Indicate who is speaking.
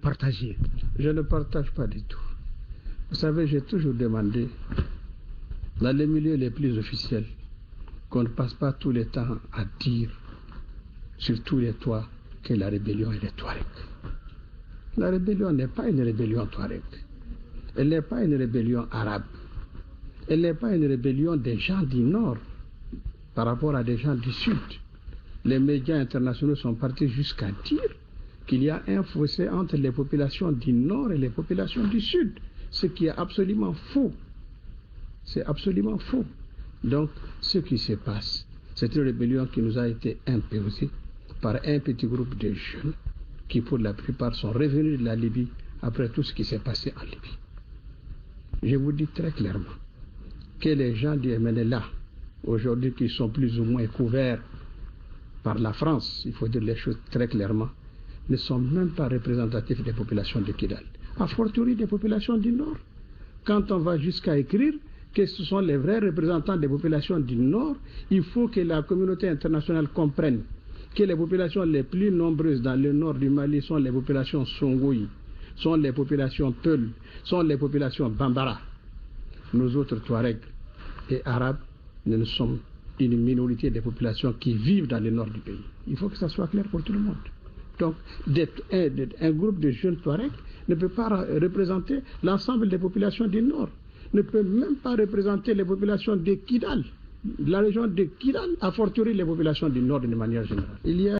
Speaker 1: partagez?
Speaker 2: Je ne partage pas du tout. Vous savez, j'ai toujours demandé, dans les milieux les plus officiels, qu'on ne passe pas tout le temps à dire sur tous les toits que la rébellion est les Touaregs. La rébellion n'est pas une rébellion Touareg. Elle n'est pas une rébellion arabe. Elle n'est pas une rébellion des gens du Nord par rapport à des gens du Sud. Les médias internationaux sont partis jusqu'à dire qu'il y a un fossé entre les populations du Nord et les populations du Sud, ce qui est absolument faux. C'est absolument faux. Donc, ce qui se passe, c'est une rébellion qui nous a été imposée par un petit groupe de jeunes qui, pour la plupart, sont revenus de la Libye après tout ce qui s'est passé en Libye. Je vous dis très clairement que les gens du MNLA, aujourd'hui qui sont plus ou moins couverts par la France, il faut dire les choses très clairement, ne sont même pas représentatifs des populations de Kidal, a fortiori des populations du Nord. Quand on va jusqu'à écrire que ce sont les vrais représentants des populations du Nord, il faut que la communauté internationale comprenne que les populations les plus nombreuses dans le nord du Mali sont les populations Songoï, sont les populations Peul, sont les populations Bambara. Nous autres Touaregs et Arabes, nous sommes une minorité des populations qui vivent dans le nord du pays. Il faut que ça soit clair pour tout le monde. Donc, un groupe de jeunes Touaregs ne peut pas représenter l'ensemble des populations du nord, ne peut même pas représenter les populations de Kidal, la région de Kidal, a fortiori les populations du nord d'une manière générale. Il y a